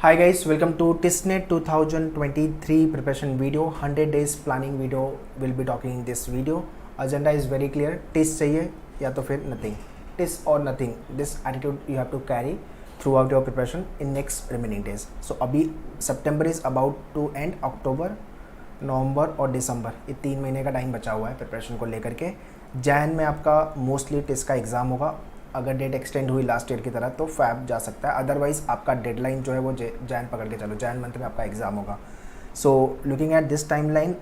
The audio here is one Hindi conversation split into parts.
Hi guys, welcome to TISNET 2023 preparation video. 100 days planning video will be talking in this video. Agenda is very clear. TIS चाहिए या तो फिर nothing. TIS or nothing. This attitude you have to carry throughout your preparation in next remaining days. So अभी September is about to end. October, नवंबर और दिसंबर ये 3 महीने का टाइम बचा हुआ है प्रिपरेशन को लेकर के. जैन में आपका मोस्टली टिस का एग्ज़ाम होगा. अगर डेट एक्सटेंड हुई लास्ट ईयर की तरह तो फैब जा सकता है, अदरवाइज़ आपका डेडलाइन जो है वो जैन पकड़ के चलो, जैन मंथ में आपका एग्ज़ाम होगा. So looking at this time line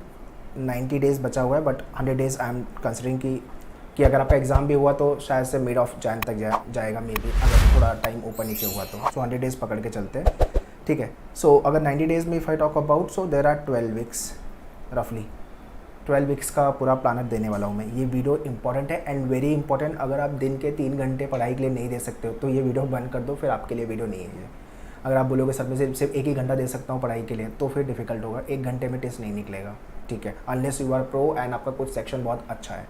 90 days बचा हुआ है, but 100 days I am considering कि अगर आपका एग्ज़ाम भी हुआ तो शायद से मिड ऑफ जैन तक जाएगा मे बी, अगर थोड़ा टाइम ऊपर नीचे हुआ तो. सो 100 डेज़ पकड़ के चलते हैं, ठीक है. सो अगर 90 डेज़ में if I talk about, so there are 12 weeks रफली. 12 वीक्स का पूरा प्लानर देने वाला हूँ मैं. ये वीडियो इंपॉर्टेंट है एंड वेरी इंपॉर्टेंट. अगर आप दिन के 3 घंटे पढ़ाई के लिए नहीं दे सकते हो तो ये वीडियो बंद कर दो, फिर आपके लिए वीडियो नहीं है ये. अगर आप बोलोगे सर मैं सिर्फ 1 ही घंटा दे सकता हूँ पढ़ाई के लिए, तो फिर डिफिकल्ट होगा. 1 घंटे में टेस्ट नहीं निकलेगा, ठीक है, unless you are pro and आपका कुछ सेक्शन बहुत अच्छा है.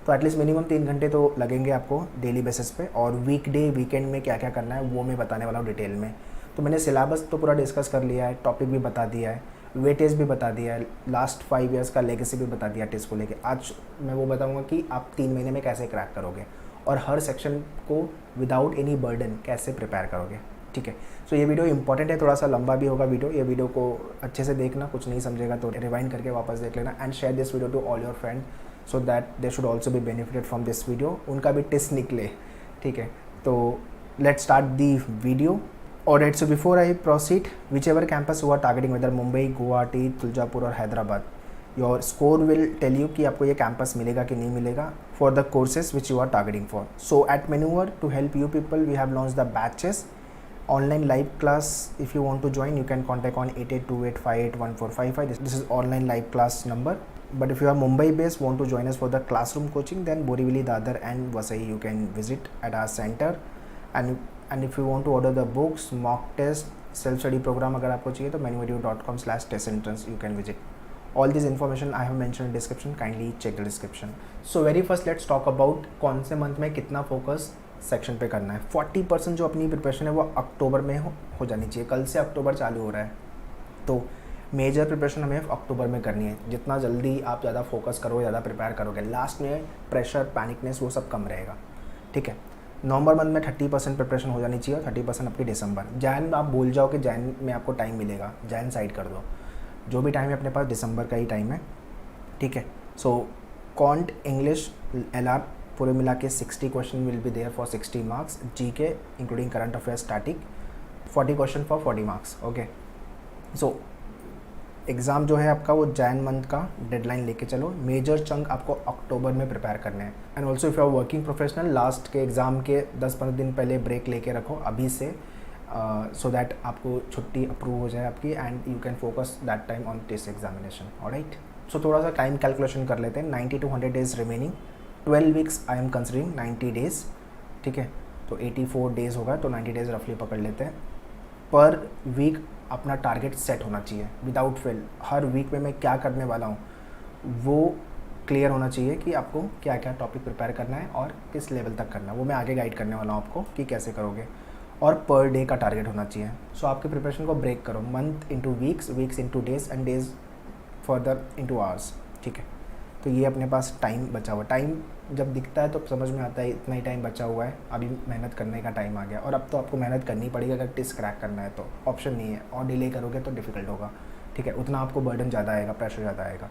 तो एटलीस्ट मिनिमम 3 घंटे तो लगेंगे आपको डेली बेसिस पे. और वीकडे वीकेंड में क्या क्या करना है वो मैं बताने वाला हूँ डिटेल में. तो मैंने सिलेबस तो पूरा डिस्कस कर लिया है, टॉपिक भी बता दिया है, वेटेज भी बता दिया है, लास्ट 5 इयर्स का लेगेसी भी बता दिया टेस्ट को लेके. आज मैं वो बताऊंगा कि आप 3 महीने में कैसे क्रैक करोगे और हर सेक्शन को विदाउट एनी बर्डन कैसे प्रिपेयर करोगे, ठीक है. सो ये वीडियो इंपॉर्टेंट है, थोड़ा सा लंबा भी होगा वीडियो. ये वीडियो को अच्छे से देखना, कुछ नहीं समझेगा तो रिवाइंड करके वापस देख लेना and share this video to all your friend so that they should also be benefited from this video. उनका भी टेस्ट निकले, ठीक है. तो let's start the video. Alright, so before I proceed, whichever campus you are targeting, whether Mumbai, Guwahati, Tuljapur or Hyderabad, your score will tell you कि आपको ये campus मिलेगा कि नहीं मिलेगा for the courses which you are targeting for. So at Maneuver, to help you people, we have launched the batches. Online live class, if you want to join, you can contact on 8828581455. This is online live class number. But if you are Mumbai based, want to join us for the classroom coaching, then Borivali, Dadar and Vasai you can visit at our center. And if you want to order the books, mock test, self study program अगर आपको चाहिए तो manuedu.com/testentrance you can visit. All this information I have mentioned in description, kindly check the description. So very first let's talk about कौन से मंथ में कितना फोकस सेक्शन पे करना है. 40% जो अपनी प्रिपरेशन है वो अक्टूबर में हो जानी चाहिए. कल से अक्टूबर चालू हो रहा है तो मेजर प्रिपरेशन हमें अक्टूबर में करनी है. जितना जल्दी आप ज़्यादा फोकस करोगे, ज़्यादा प्रिपेयर करोगे, लास्ट में प्रेशर, पैनिकनेस वो सब कम रहेगा, ठीक है. नवंबर मंथ में 30% प्रिपरेशन हो जानी चाहिए और 30% आपकी दिसंबर. जैन आप भूल जाओ कि जैन में आपको टाइम मिलेगा, जैन साइड कर दो. जो भी टाइम है अपने पास दिसंबर का ही टाइम है, ठीक है. सो कॉन्ट, इंग्लिश, LR पूरे मिला के 60 question will be there for 60 marks. GK including current affairs static 40 question for 40 marks, okay. So exam जो है आपका वो जैन मंथ का डेडलाइन लेके चलो. मेजर चंक आपको अक्टूबर में प्रिपेयर करने हैं. And also if you are working professional, last के एग्ज़ाम के 10-15 दिन पहले ब्रेक लेके रखो अभी से, सो दैट आपको छुट्टी अप्रूव हो जाए आपकी and you can focus that time on test examination. Alright, so थोड़ा सा टाइम कैलकुलेशन कर लेते हैं. 90 to 100 days remaining. 12 weeks I am considering 90 days, ठीक है. तो 84 डेज़ होगा, तो 90 डेज़ रफली पकड़ लेते हैं. पर वीक अपना टारगेट सेट होना चाहिए विदाउट फेल. हर वीक में मैं क्या करने वाला हूँ वो क्लियर होना चाहिए कि आपको क्या क्या टॉपिक प्रिपेयर करना है और किस लेवल तक करना है. वो मैं आगे गाइड करने वाला हूँ आपको कि कैसे करोगे. और पर डे का टारगेट होना चाहिए. सो आपके प्रिपरेशन को ब्रेक करो, month into weeks, weeks into days and days further into hours, ठीक है. तो ये अपने पास टाइम बचा हुआ. टाइम जब दिखता है तो समझ में आता है इतना ही टाइम बचा हुआ है, अभी मेहनत करने का टाइम आ गया. और अब तो आपको मेहनत करनी पड़ेगी अगर टेस्ट क्रैक करना है, तो ऑप्शन नहीं है. और डिले करोगे तो डिफ़िकल्ट होगा, ठीक है. उतना आपको बर्डन ज़्यादा आएगा, प्रेशर ज़्यादा आएगा.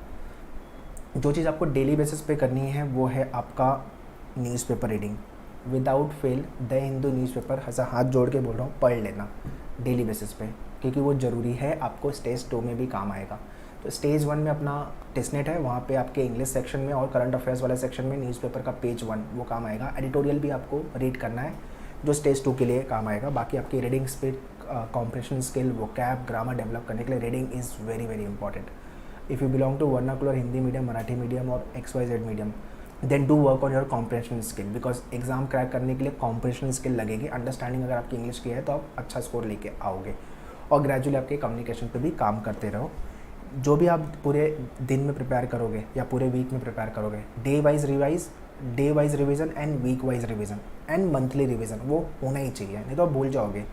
जो चीज़ आपको डेली बेसिस पे करनी है वो है आपका newspaper reading. Without fail the Hindu newspaper हाथ जोड़ के बोल रहा हूँ पढ़ लेना डेली बेसिस पे, क्योंकि वो ज़रूरी है. आपको स्टेज 2 में भी काम आएगा. तो स्टेज 1 में अपना टेस्टनेट है, वहाँ पे आपके इंग्लिश सेक्शन में और करंट अफेयर्स वाले सेक्शन में न्यूज़पेपर का पेज 1 वो काम आएगा. एडिटोरियल भी आपको रीड करना है जो स्टेज 2 के लिए काम आएगा. बाकी आपकी reading speed, comprehension skill, vocab, grammar develop करने के लिए reading is very very important. If you belong to vernacular, Hindi medium, Marathi medium और XYZ medium, then do work on your comprehension skill, because exam crack करने के लिए कॉम्प्रेशन स्किल लगेगी. अंडरस्टैंडिंग अगर आपकी इंग्लिश की है तो आप अच्छा स्कोर लेके आओगे. और ग्रेजुअली आपके कम्युनिकेशन पे भी काम करते रहो. जो भी आप पूरे दिन में प्रिपेयर करोगे या पूरे वीक में प्रिपेयर करोगे, day wise revision and week wise revision and monthly revision वो होना ही चाहिए, नहीं तो आप भूल जाओगे.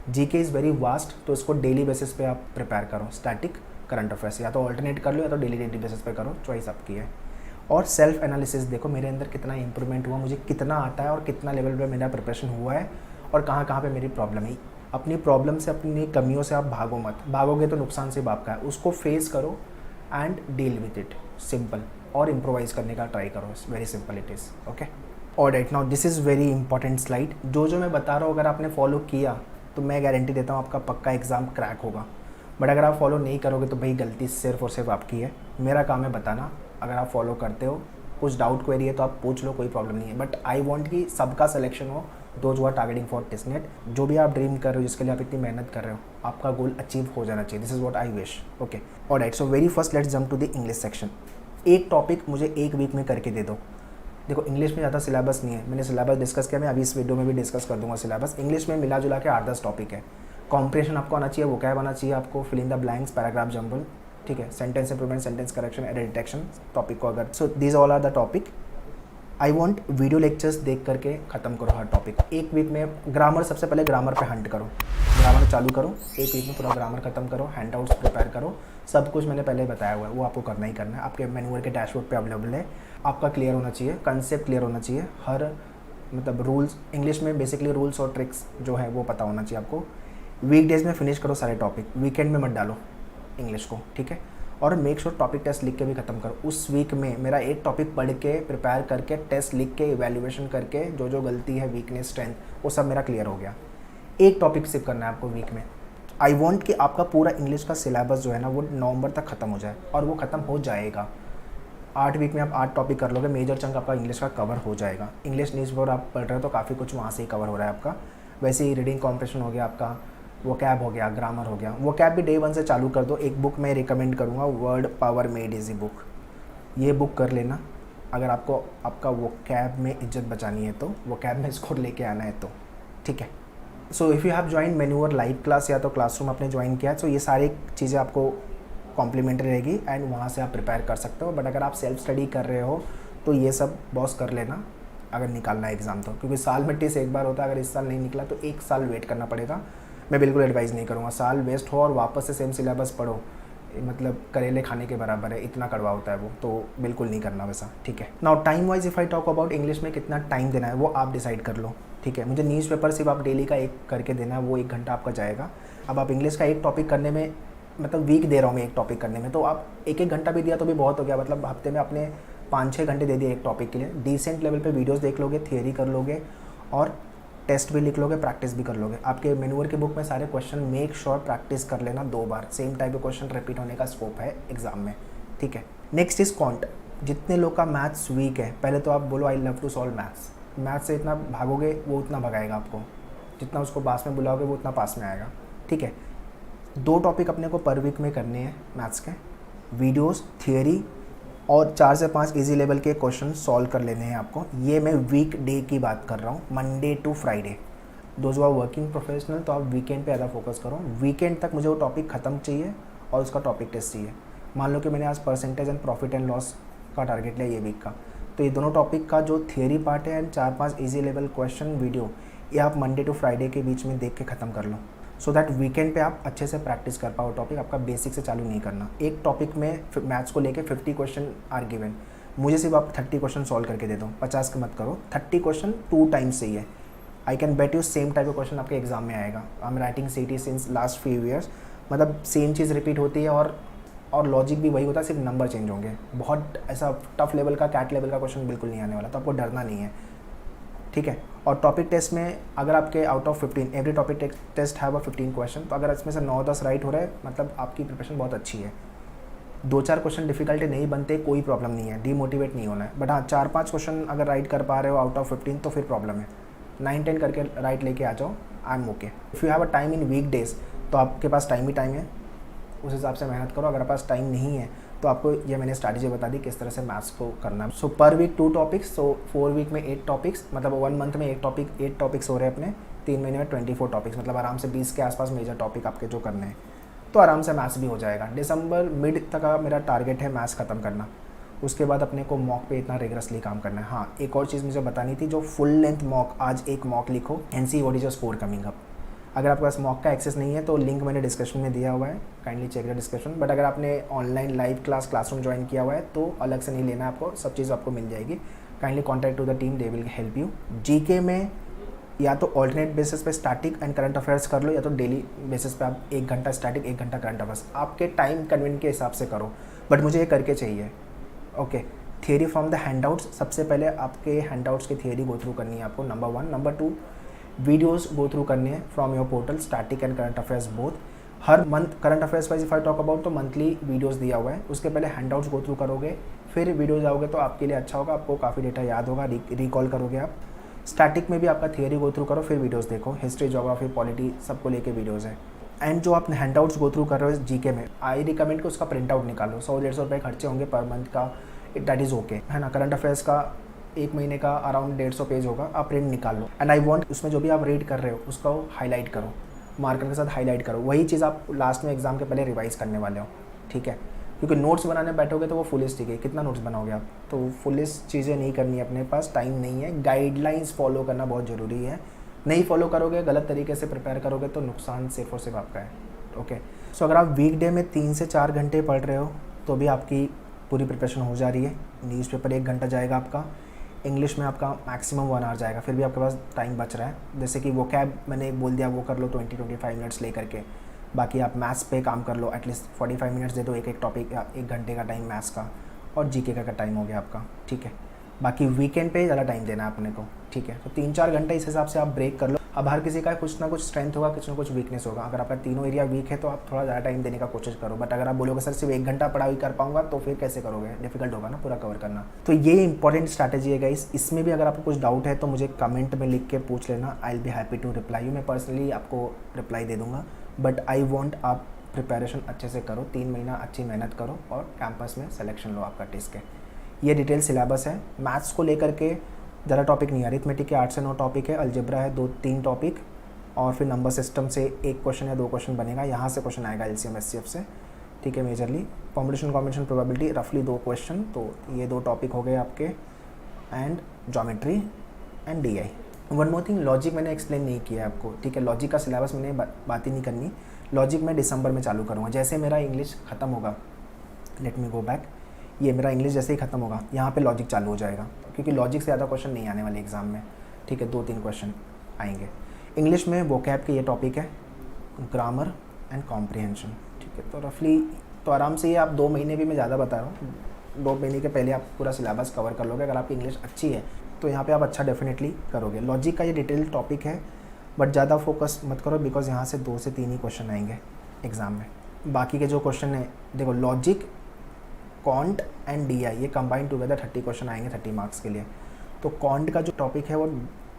जीके इज़ वेरी वास्ट, तो इसको डेली बेसिस पे आप प्रिपेयर करो। स्टैटिक, करंट अफेयर्स, या तो ऑल्टरनेट कर लो या तो डेली बेसिस पे करो, चॉइस आपकी है। और सेल्फ एनालिसिस देखो मेरे अंदर कितना इंप्रूवमेंट हुआ, मुझे कितना आता है और कितना लेवल पे मेरा प्रिपरेशन हुआ है और कहाँ कहाँ पे मेरी प्रॉब्लम है। अपनी प्रॉब्लम से, अपनी कमियों से आप भागो मत, भागोगे तो नुकसान सिर्फ आपका है। उसको फेस करो and deal with it, simple. और इम्प्रोवाइज करने का ट्राई करो, very simple it is. Okay, alright, now this is very important slide. जो मैं बता रहा हूँ अगर आपने फॉलो किया तो मैं गारंटी देता हूँ आपका पक्का एग्ज़ाम क्रैक होगा। बट अगर आप फॉलो नहीं करोगे तो भाई गलती सिर्फ और सिर्फ आपकी है। मेरा काम है बताना। अगर आप फॉलो करते हो, कुछ डाउट क्वेरी है तो आप पूछ लो, कोई प्रॉब्लम नहीं है। बट आई वांट कि सबका सिलेक्शन हो, those who are targeting for TISSNET. जो भी आप ड्रीम कर रहे हो, जिसके लिए आप इतनी मेहनत कर रहे हो, आपका गोल अचीव हो जाना चाहिए। This is what I wish. Okay, alright, so very first let's jump to the English section. एक टॉपिक मुझे एक वीक में करके दे दो। देखो इंग्लिश में ज़्यादा सिलेबस नहीं है, मैंने सिलेबस डिस्कस किया, मैं अभी इस वीडियो में भी डिस्कस कर दूंगा सिलेबस। इंग्लिश में मिला जुला के 8-10 टॉपिक है। कॉम्प्रिहेंशन आपको आना चाहिए, वोकैब आना चाहिए आपको, fill in the blanks, paragraph jumble, ठीक है, sentence improvement, sentence correction, error detection topic को अगर। So these all are the topic. I want video lectures देख करके ख़त्म करो हर टॉपिक। एक वीक में ग्रामर, सबसे पहले ग्रामर पे हंट करो, ग्रामर चालू करो, एक वीक में पूरा ग्रामर खत्म करो, हैंड आउट्स प्रिपेयर करो। सब कुछ मैंने पहले बताया हुआ है, वो आपको करना ही करना है। आपके मेन्यूअर के डैशबोर्ड पे अवेलेबल है। आपका क्लियर होना चाहिए, कंसेप्ट क्लियर होना चाहिए, हर मतलब रूल्स, इंग्लिश में बेसिकली रूल्स और ट्रिक्स जो है वो पता होना चाहिए आपको। वीकडेज में फिनिश करो सारे टॉपिक, वीकेंड में मत डालो इंग्लिश को, ठीक है। और मेक श्योर टॉपिक टेस्ट लिख के भी खत्म करो। उस वीक में मेरा एक टॉपिक पढ़ के, प्रिपेयर करके, टेस्ट लिख के, इवैल्यूएशन करके, जो गलती है, वीकनेस, स्ट्रेंथ, वो सब मेरा क्लियर हो गया। एक टॉपिक सिर्फ करना है आपको वीक में। आई वॉन्ट कि आपका पूरा इंग्लिश का सिलेबस जो है ना वो नवंबर तक ख़त्म हो जाए, और वो ख़त्म हो जाएगा। 8 वीक में आप 8 टॉपिक कर लोगे, मेजर चंक आपका इंग्लिश का कवर हो जाएगा। इंग्लिश न्यूज़पेपर आप पढ़ रहे हो तो काफ़ी कुछ वहाँ से ही कवर हो रहा है आपका। वैसे ही रीडिंग कॉम्प्रिहेंशन हो गया आपका, वोकैब हो गया, ग्रामर हो गया। वोकैब भी डे 1 से चालू कर दो। एक बुक मैं रिकमेंड करूँगा, word power made easy book, ये बुक कर लेना अगर आपको आपका वोकैब में इज्जत बचानी है तो, वोकैब में स्कोर लेके आना है तो, ठीक है। So if you have join मेन्यूअर लाइव क्लास या तो क्लासरूम आपने ज्वाइन किया है, तो ये सारी चीज़ें आपको कॉम्प्लीमेंट्री रहेगी एंड वहाँ से आप प्रिपेयर कर सकते हो। बट अगर आप सेल्फ स्टडी कर रहे हो तो ये सब बॉस कर लेना अगर निकालना है एग्ज़ाम तो, क्योंकि साल में टेस्ट एक बार होता है। अगर इस साल नहीं निकला तो 1 साल वेट करना पड़ेगा। मैं बिल्कुल एडवाइस नहीं करूँगा, साल वेस्ट हो और वापस से सेम सिलेबस पढ़ो, मतलब करेले खाने के बराबर है, इतना कड़वा होता है वो, तो बिल्कुल नहीं करना वैसा, ठीक है। Now time wise if I talk about English में कितना टाइम देना है वो आप डिसाइड कर लो, ठीक है। मुझे न्यूज़पेपर सिर्फ आप डेली का एक करके देना है, वो 1 घंटा आपका जाएगा। अब आप इंग्लिश का एक टॉपिक करने में, मतलब वीक दे रहा हूँ मैं एक टॉपिक करने में, तो आप 1-1 घंटा भी दिया तो भी बहुत हो गया। मतलब हफ्ते में आपने 5-6 घंटे दे दिए एक टॉपिक के लिए। डिसेंट लेवल पे वीडियोस देख लोगे, थियरी कर लोगे और टेस्ट भी लिख लोगे, प्रैक्टिस भी कर लोगे। आपके मेन्यूअर की बुक में सारे क्वेश्चन मेक श्योर प्रैक्टिस कर लेना 2 बार। सेम टाइप के क्वेश्चन रिपीट होने का स्कोप है एग्जाम में, ठीक है। Next is quant. जितने लोग का मैथ्स वीक है, पहले तो आप बोलो I love to solve maths. Maths से इतना भागोगे वो उतना भगाएगा आपको, जितना उसको पास में बुलाओगे वो उतना पास में आएगा, ठीक है। 2 टॉपिक अपने को पर वीक में करने हैं मैथ्स के, वीडियोस, थियरी और 4 से 5 इजी लेवल के क्वेश्चन सॉल्व कर लेने हैं आपको। ये मैं वीक डे की बात कर रहा हूँ, Monday to Friday. Those are working professional तो आप वीकेंड पे ज़्यादा फोकस करो। वीकेंड तक मुझे वो टॉपिक ख़त्म चाहिए और उसका टॉपिक टेस्ट चाहिए। मान लो कि मैंने आज percentage and profit and loss का टारगेट लिया ये वीक का, तो ये दोनों टॉपिक का जो थियरी पार्ट है and 4-5 easy level question video, ये आप मंडे टू फ्राइडे के बीच में देख के ख़त्म कर लो, सो दैट वीकेंड पे आप अच्छे से प्रैक्टिस कर पाओ। टॉपिक आपका बेसिक से चालू नहीं करना। एक टॉपिक में मैथ्स को लेके 50 क्वेश्चन आर गिवन, मुझे सिर्फ आप 30 क्वेश्चन सॉल्व करके दे दो, 50 का मत करो। 30 क्वेश्चन 2 टाइम्स सही है। I can bet you same type का क्वेश्चन आपके एग्जाम में आएगा। आई एम राइटिंग सीटी सिंस लास्ट फ्यू ईयर्स, मतलब सेम चीज़ रिपीट होती है और लॉजिक भी वही होता है, सिर्फ नंबर चेंज होंगे। बहुत ऐसा टफ लेवल का, कैट लेवल का क्वेश्चन बिल्कुल नहीं आने वाला, तो आपको डरना नहीं है, ठीक है। और टॉपिक टेस्ट में अगर आपके out of 15, every topic test have 15 question, तो अगर इसमें से 9-10 राइट हो रहा है मतलब आपकी प्रिपरेशन बहुत अच्छी है। 2-4 क्वेश्चन डिफिकल्टी नहीं बनते, कोई प्रॉब्लम नहीं है, डीमोटिवेट नहीं होना है। बट हाँ, 4-5 क्वेश्चन अगर राइट कर पा रहे हो आउट ऑफ 15 तो फिर प्रॉब्लम है। 9-10 करके राइट लेके आ जाओ, I am okay. If you have a time in week days तो आपके पास टाइम ही टाइम है, उस हिसाब से मेहनत करो। अगर आपके पास टाइम नहीं है तो आपको ये मैंने स्ट्रैटेजी बता दी किस तरह से मैथ्स को करना है। सो पर वीक 2 टॉपिक्स, सो 4 वीक में 8 टॉपिक्स, मतलब 1 मंथ में 8 टॉपिक्स हो रहे हैं अपने, 3 महीने में 24 टॉपिक्स, मतलब आराम से 20 के आसपास मेजर टॉपिक आपके जो करने हैं, तो आराम से मैथ्स भी हो जाएगा। दिसंबर मिड तक का मेरा टारगेट है मैथ्स ख़त्म करना। उसके बाद अपने को मॉक पे इतना रिगरसली काम करना है। हाँ, एक और चीज़ मुझे बतानी थी, जो फुल लेंथ मॉक, आज एक मॉक लिखो, and see what is your score coming up. अगर आपके पास मॉक का एक्सेस नहीं है तो लिंक मैंने डिस्क्रिप्शन में दिया हुआ है, kindly check the description. But अगर आपने ऑनलाइन लाइव क्लासरूम ज्वाइन किया हुआ है तो अलग से नहीं लेना, आपको सब चीज़ आपको मिल जाएगी। Kindly contact to the team, they will help you. GK में या तो ऑल्टरनेट बेसिस पे स्टैटिक एंड करंट अफेयर्स कर लो, या तो डेली बेसिस पे आप 1 घंटा स्टैटिक 1 घंटा करंट अफेयर्स, आपके टाइम कन्वीनियंट के हिसाब से करो, बट मुझे ये करके चाहिए। Okay, theory from the handouts, सबसे पहले आपके हैंडआउट्स की थियरी गो थ्रू करनी है आपको, number 1। Number 2, videos go through करने हैं from your portal, static and current affairs both. Her month current affairs wise if I talk about तो मंथली वीडियोस दिया हुआ है, उसके पहले हैंडआउट्स गो थ्रू करोगे, फिर वीडियोस आओगे तो आपके लिए अच्छा होगा, आपको काफ़ी डेटा याद होगा, रिकॉल करोगे आप। स्टैटिक में भी आपका थियरी गो थ्रू करो, फिर वीडियोस देखो, हिस्ट्री, ज्योग्राफी, पॉलिटी सबको लेके वीडियोस है। एंड जो आप हैंडआउट्स गो थ्रू कर रहे हो जीके में, आई रिकमेंड कि उसका प्रिंट आउट निकालो, 100-150 रुपये खर्चे होंगे पर मंथ का, दैट इज़ ओके, है ना। करंट अफेयर्स का 1 महीने का अराउंड 150 पेज होगा, आप प्रिंट निकाल लो। एंड आई वांट उसमें जो भी आप रीड कर रहे हो उसको हाईलाइट करो, मार्कर के साथ हाईलाइट करो, वही चीज़ आप लास्ट में एग्जाम के पहले रिवाइज करने वाले हो, ठीक है। क्योंकि नोट्स बनाने बैठोगे तो वो फुलिस्ट ठीक है, कितना नोट्स बनाओगे आप, तो फुलिस्ट चीज़ें नहीं करनी है, अपने पास टाइम नहीं है। गाइडलाइंस फॉलो करना बहुत ज़रूरी है, नहीं फॉलो करोगे, गलत तरीके से प्रिपेयर करोगे तो नुकसान सिर्फ और सिर्फ आपका है। ओके, सो अगर आप वीकडे में 3 से 4 घंटे पढ़ रहे हो तो भी आपकी पूरी प्रिपरेशन हो जा रही है। न्यूज़पेपर 1 घंटा जाएगा आपका, इंग्लिश में आपका मैक्सिमम 1 आवर जाएगा, फिर भी आपके पास टाइम बच रहा है। जैसे कि वो कैब मैंने बोल दिया, वो कर लो 20-25 मिनट्स ले करके, बाकी आप मैथ्स पे काम कर लो, एटलीस्ट 45 मिनट्स दे दो एक टॉपिक या 1 घंटे का टाइम मैथ्स का, और जीके का टाइम हो गया आपका, ठीक है। बाकी वीकेंड पे ज़्यादा टाइम देना है अपने को, ठीक है। तो 3-4 घंटे इस हिसाब से आप ब्रेक कर लो। अब हर किसी का कुछ ना कुछ स्ट्रेंथ होगा, कुछ ना कुछ वीकनेस होगा, अगर आपका तीनों एरिया वीक है तो आप थोड़ा ज़्यादा टाइम देने का कोशिश करो। बट अगर आप बोलोगे सर सिर्फ 1 घंटा पढ़ाई कर पाऊंगा तो फिर कैसे करोगे, डिफिकल्ट होगा ना पूरा कवर करना। तो ये इंपॉर्टेंट स्ट्रैटेजी है गाइस। इसमें भी अगर आपको कुछ डाउट है तो मुझे कमेंट में लिख के पूछ लेना, I will be happy to reply you. मैं पर्सनली आपको रिप्लाई दे दूँगा, बट आई वॉन्ट आप प्रिपरेशन अच्छे से करो, 3 महीना अच्छी मेहनत करो और कैंपस में सिलेक्शन लो आपका टेस्ट के। ये डिटेल सिलेबस है। मैथ्स को लेकर के ज़्यादा टॉपिक नहीं है, अरिथमेटिक के 8 से 9 टॉपिक है, अलजेब्रा है 2-3 टॉपिक, और फिर नंबर सिस्टम से 1 क्वेश्चन या 2 क्वेश्चन बनेगा, यहाँ से क्वेश्चन आएगा LCM SCF से, ठीक है। मेजरली कॉम्बिनेशन कॉम्बिनेशन प्रोबेबिलिटी रफली 2 क्वेश्चन, तो ये 2 टॉपिक हो गए आपके, and geometry and DI। One more thing, logic मैंने एक्सप्लेन नहीं किया आपको, ठीक है। लॉजिक का सिलेबस मैंने बात ही नहीं करनी, लॉजिक मैं दिसंबर में चालू करूँगा। जैसे मेरा इंग्लिश ख़त्म होगा, लेट मी गो बैक, ये मेरा इंग्लिश जैसे ही ख़त्म होगा यहाँ पे लॉजिक चालू हो जाएगा, क्योंकि लॉजिक से ज़्यादा क्वेश्चन नहीं आने वाले एग्जाम में, ठीक है। 2-3 क्वेश्चन आएंगे। इंग्लिश में वोकैब के ये टॉपिक है, ग्रामर एंड कॉम्प्रिहेंशन, ठीक है। तो रफली तो आराम से ये आप 2 महीने भी मैं ज़्यादा बता रहा हूँ, 2 महीने के पहले आप पूरा सिलेबस कवर कर लोगे। अगर आपकी इंग्लिश अच्छी है तो यहाँ पे आप अच्छा डेफिनेटली करोगे। लॉजिक का ये डिटेल टॉपिक है, बट ज़्यादा फोकस मत करो, बिकॉज यहाँ से 2 से 3 ही क्वेश्चन आएंगे एग्ज़ाम में। बाकी के जो क्वेश्चन है, देखो लॉजिक, कॉन्ट एंड DI ये कंबाइन टुगेदर 30 क्वेश्चन आएंगे 30 मार्क्स के लिए। तो कॉन्ट का जो टॉपिक है वो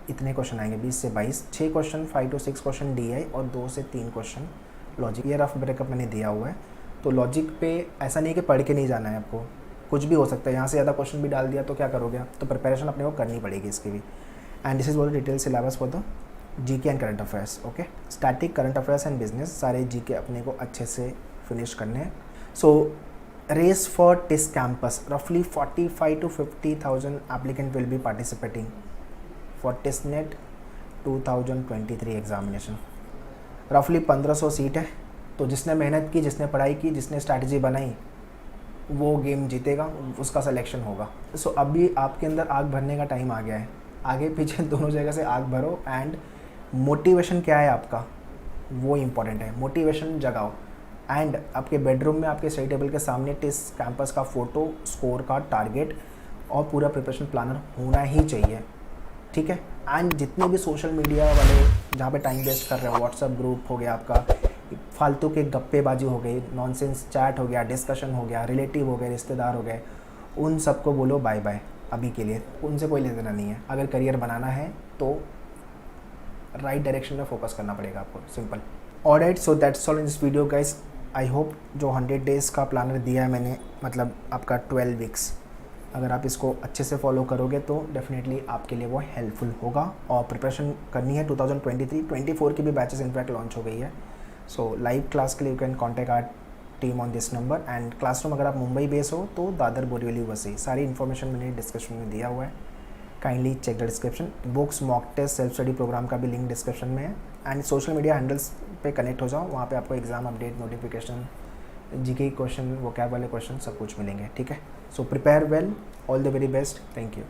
इतने क्वेश्चन आएंगे 20 से 22, 6 क्वेश्चन 5 to 6 क्वेश्चन DI और 2 से 3 क्वेश्चन लॉजिक। ये रफ ब्रेकअप मैंने दिया हुआ है। तो लॉजिक पे ऐसा नहीं कि पढ़ के नहीं जाना है आपको, कुछ भी हो सकता है, यहाँ से ज़्यादा क्वेश्चन भी डाल दिया तो क्या करोगे आप, तो प्रिपरेशन अपने को करनी पड़ेगी इसकी भी। And this is what detail syllabus for the GK and current affairs, okay. Static, current affairs and business, सारे GK अपने को अच्छे से फिनिश करने हैं। सो रेस फॉर टिस कैंपस, रफली 45 to 50,000 applicant will be participating for TISNET 2023 examination. रफली 1500 सीट है, तो जिसने मेहनत की, जिसने पढ़ाई की, जिसने स्ट्रैटेजी बनाई, वो गेम जीतेगा, उसका सिलेक्शन होगा। सो अभी आपके अंदर आग भरने का टाइम आ गया है, आगे पीछे दोनों जगह से आग भरो। एंड मोटिवेशन क्या है आपका, वो इम्पॉर्टेंट है, मोटिवेशन जगाओ। एंड आपके बेडरूम में आपके स्टडी टेबल के सामने टिस कैंपस का फ़ोटो, स्कोर कार्ड, टारगेट और पूरा प्रिपरेशन प्लानर होना ही चाहिए, ठीक है। एंड जितने भी सोशल मीडिया वाले जहाँ पे टाइम वेस्ट कर रहे हो, व्हाट्सएप ग्रुप हो गया आपका, फालतू के गप्पेबाजी हो गई, नॉनसेंस चैट हो गया, डिस्कशन हो गया, रिलेटिव हो गए, रिश्तेदार हो गए, उन सबको बोलो बाय बाय अभी के लिए, उनसे कोई लेना नहीं है। अगर करियर बनाना है तो राइट डायरेक्शन में फोकस करना पड़ेगा आपको, simple. Alright, so that's all in this video guys. I hope जो 100 डेज़ का प्लानर दिया है मैंने, मतलब आपका 12 वीक्स, अगर आप इसको अच्छे से फॉलो करोगे तो डेफिनेटली आपके लिए वो हेल्पफुल होगा। और प्रिपरेशन करनी है 2023-24 की भी बैचेस इनफैक्ट लॉन्च हो गई है। सो लाइव क्लास के लिए you can contact our team on this number. And classroom अगर आप मुंबई बेस हो तो दादर बोरीवली वसई, सारी इन्फॉर्मेशन मैंने डिस्क्रिप्शन में दिया हुआ है, kindly check the description. Books, mock test, self study program का भी लिंक डिस्क्रिप्शन में है। एंड सोशल मीडिया हैंडल्स पे कनेक्ट हो जाओ, वहाँ पे आपको exam update, notification, GK question, vocab वाले क्वेश्चन सब कुछ मिलेंगे, ठीक है। So prepare well, all the very best, thank you.